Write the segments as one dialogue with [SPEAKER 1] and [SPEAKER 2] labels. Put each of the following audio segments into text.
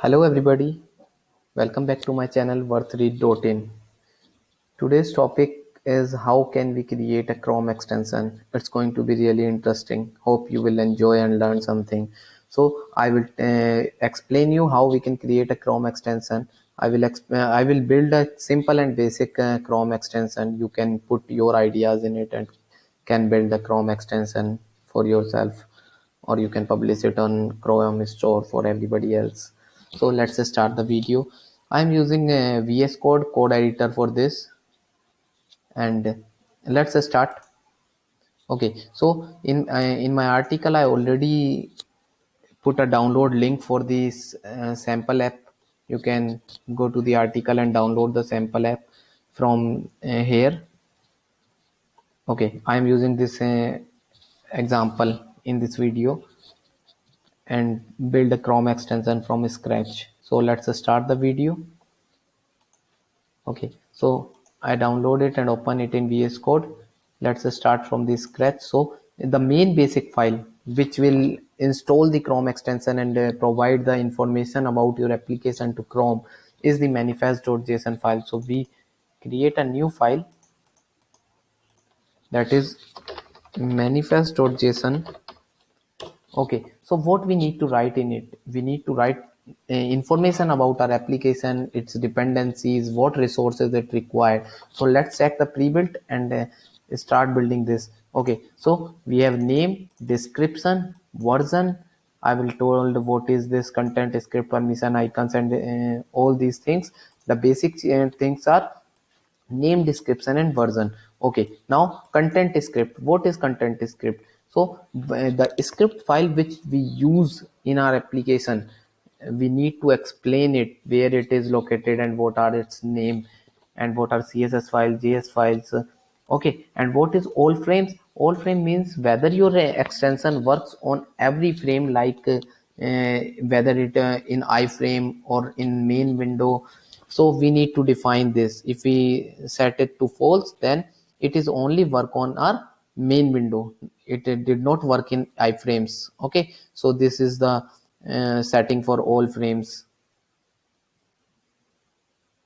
[SPEAKER 1] Hello everybody, welcome back to my channel worthread.in. Today's topic is how can we create a Chrome extension. It's going to be really interesting. Hope you will enjoy and learn something. So I will explain you how we can create a Chrome extension. I will build a simple and basic Chrome extension. You can put your ideas in it and can build a Chrome extension for yourself, or you can publish it on Chrome store for everybody else. So let's start the video. I'm using a VS Code editor for this, and let's start. Okay, so in my article I already put a download link for this sample app. You can go to the article and download the sample app from here. Okay, I am using this example in this video and build a Chrome extension from scratch. So let's start the video. Okay, so I download it and open it in VS Code. Let's start from the scratch. So the main basic file which will install the Chrome extension and provide the information about your application to Chrome is the manifest.json file. So we create a new file, that is manifest.json. Okay, so what we need to write in it? We need to write information about our application, its dependencies, what resources it require. So let's check the pre-built and start building this. Okay, so we have name, description, version. I will told what is this content, script, permission, icons, and all these things. The basic things are name, description, and version. Okay, now content script. What is content script? So the script file which we use in our application, we need to explain it, where it is located and what are its name, and what are css files, js files. Okay, and what is all frames? All frame means whether your extension works on every frame, like whether it in iframe or in main window. So we need to define this. If we set it to false, then it is only work on our main window. It did not work in iframes. Okay, so this is the setting for all frames.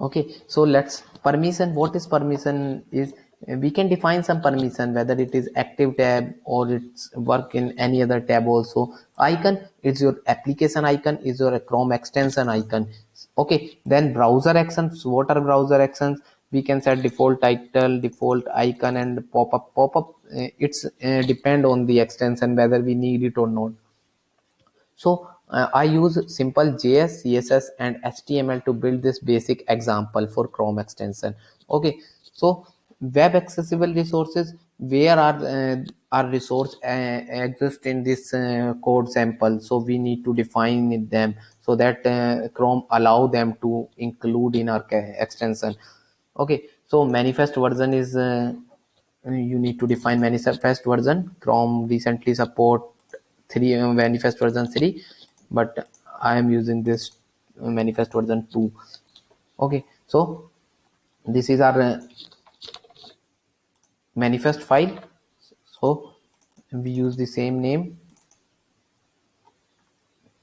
[SPEAKER 1] Okay, so let's permission. What is permission? Is we can define some permission, whether it is active tab or it's work in any other tab also. Icon is your application icon, is your Chrome extension icon. Okay, then browser actions. What are browser actions? We can set default title, default icon, and pop-up. Pop-up it's depend on the extension whether we need it or not. So I use simple JS, CSS, and HTML to build this basic example for Chrome extension. Okay, so web accessible resources, where are our resource exist in this code sample. So we need to define them so that Chrome allow them to include in our extension. Okay, so manifest version is you need to define manifest version. Chrome recently support 3 manifest version 3, but I am using this manifest version 2. Okay, so this is our manifest file. So we use the same name,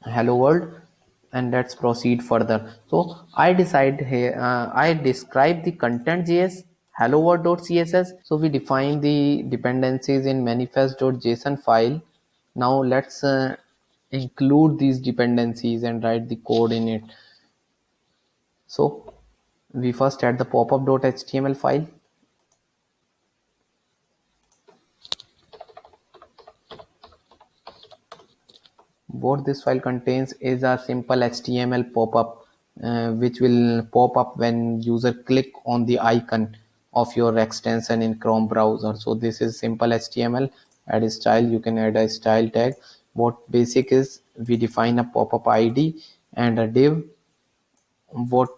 [SPEAKER 1] hello world, and let's proceed further. So I decide here, I describe the content.js, hello world.css. So we define the dependencies in manifest.json file. Now let's include these dependencies and write the code in it. So we first add the popup.html file. What this file contains is a simple HTML pop-up which will pop up when user click on the icon of your extension in Chrome browser. So this is simple HTML. Add a style, you can add a style tag. What basic is, we define a pop-up ID and a div. What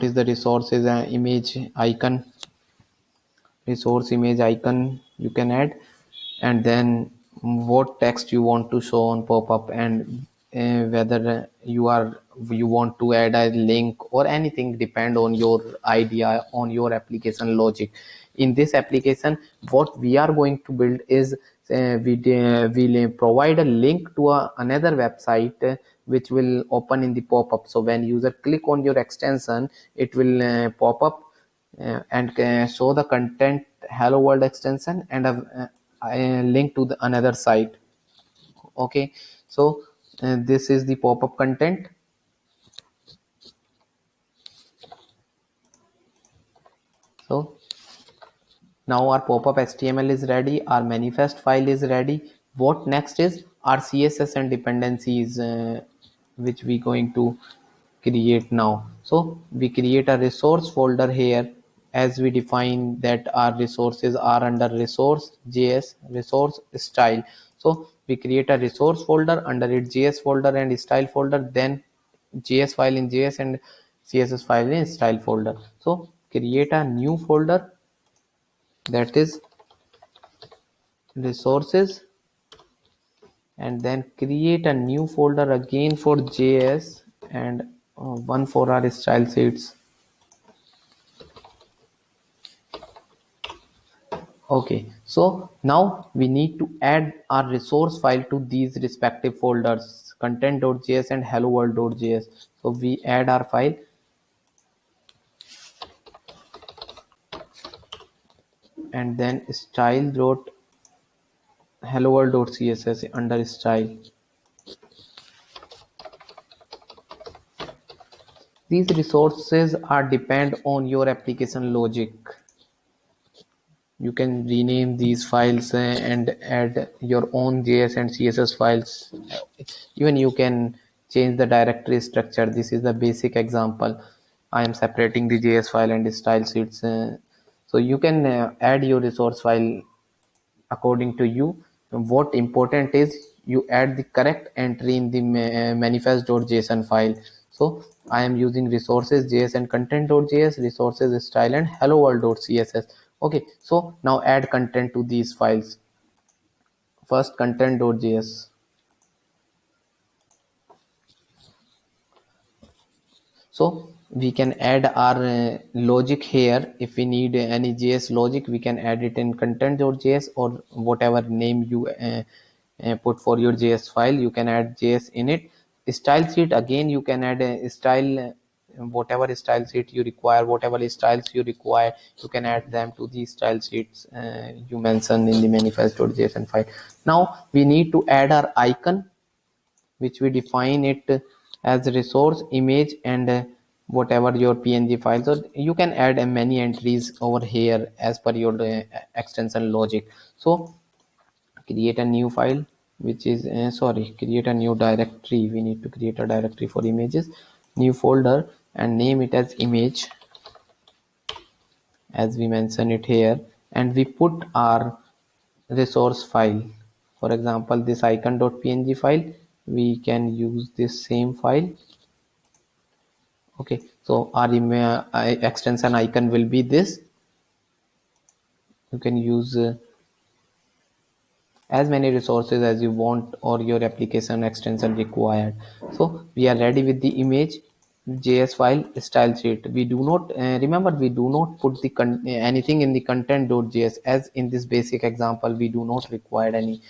[SPEAKER 1] is the resource is an image icon, resource image icon you can add, and then what text you want to show on pop-up, and whether you want to add a link or anything, depend on your idea, on your application logic. In this application, what we are going to build is we'll provide a link to another website which will open in the pop-up. So when user click on your extension, it will pop up and show the content hello world extension and a link to the another site. Okay, so this is the pop-up content. So now our pop-up HTML is ready, our manifest file is ready. What next is our CSS and dependencies, which we going to create now. So we create a resource folder here, as we define that our resources are under resource JS resource style. So we create a resource folder, under it JS folder and style folder, then JS file in JS and CSS file in style folder. So create a new folder, that is resources, and then create a new folder again for JS and one for our style sheets. Okay, so now we need to add our resource file to these respective folders, content.js and hello world.js. So we add our file and then style.hello world.css under style. These resources are depend on your application logic. You can rename these files and add your own JS and CSS files. Even you can change the directory structure. This is the basic example. I am separating the JS file and style sheets. So you can add your resource file according to you. What important is you add the correct entry in the manifest.json file. So I am using resources JS and content.js, resources style and hello world.css. Okay, so now add content to these files. First content.js. So we can add our logic here. If we need any JS logic, we can add it in content.js or whatever name you put for your JS file. You can add JS in it. Style sheet, again you can add a style, whatever style sheet you require, whatever styles you require, you can add them to the style sheets you mentioned in the manifest.json file. Now we need to add our icon, which we define it as resource image and whatever your png files. So you can add many entries over here as per your extension logic. So create a new file, which is create a new directory. We need to create a directory for images, new folder, and name it as image, as we mention it here, and we put our resource file. For example, this icon.png file, we can use this same file. Okay, so our extension icon will be this. You can use as many resources as you want or your application extension required. So we are ready with the image JS file style sheet. We do not remember, we do not put the anything in the content.js, as in this basic example we do not require any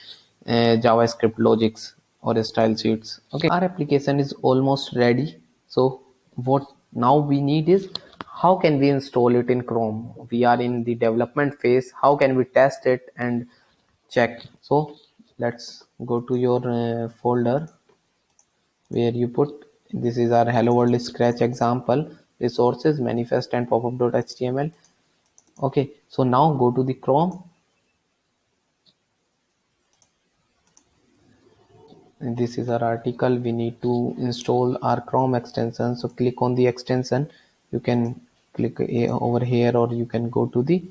[SPEAKER 1] JavaScript logics or style sheets. Okay, our application is almost ready. So what now we need is, how can we install it in Chrome? We are in the development phase. How can we test it and check? So let's go to your folder where you put, this is our hello world scratch example, resources, manifest and popup.html. Okay, so now go to the Chrome. And this is our article. We need to install our Chrome extension. So click on the extension. You can click over here, or you can go to the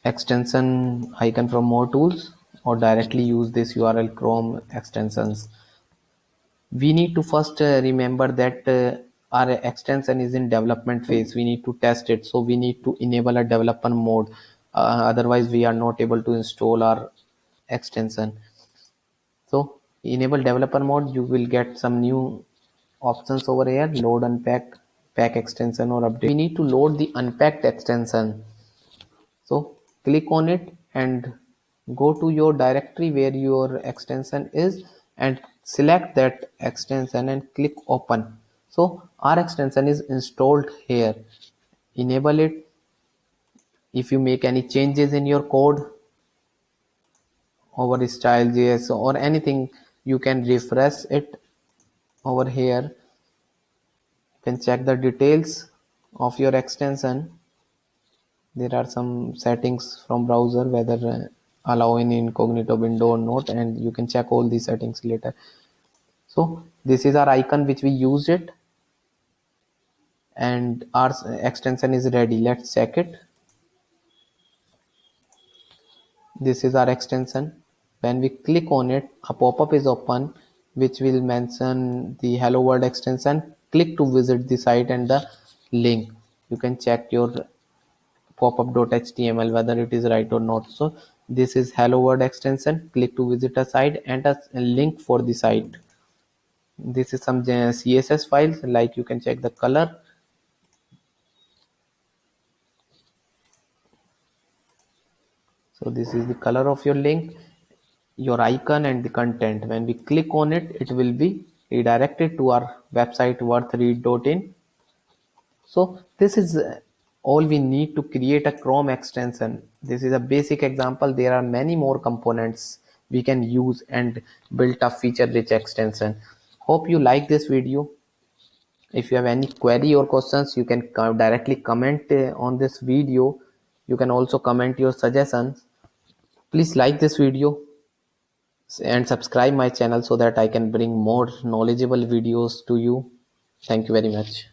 [SPEAKER 1] extension icon from more tools, or directly use this URL Chrome extensions. We need to first remember that our extension is in development phase. We need to test it, so we need to enable a developer mode. Otherwise we are not able to install our extension. So enable developer mode, you will get some new options over here: load, unpack, pack extension, or update. We need to load the unpacked extension. So click on it and Go to your directory where your extension is and select that extension and click open. So our extension is installed here. Enable it. If you make any changes in your code over style.js or anything, you can refresh it over here. You can check the details of your extension. There are some settings from browser whether allow in incognito window or not, and you can check all these settings later. So this is our icon which we used it, and our extension is ready. Let's check it. This is our extension. When we click on it, a pop-up is open which will mention the hello world extension. Click to visit the site and the link. You can check your popup.html whether it is right or not. So this is hello world extension. Click to visit a site and a link for the site. This is some css files, like you can check the color. So this is the color of your link, your icon and the content. When we click on it, it will be redirected to our website worthread.in. So this is all we need to create a Chrome extension. This is a basic example. There are many more components we can use and build a feature rich extension. Hope you like this video. If you have any query or questions, you can directly comment on this video. You can also comment your suggestions. Please like this video and subscribe my channel so that I can bring more knowledgeable videos to you. Thank you very much.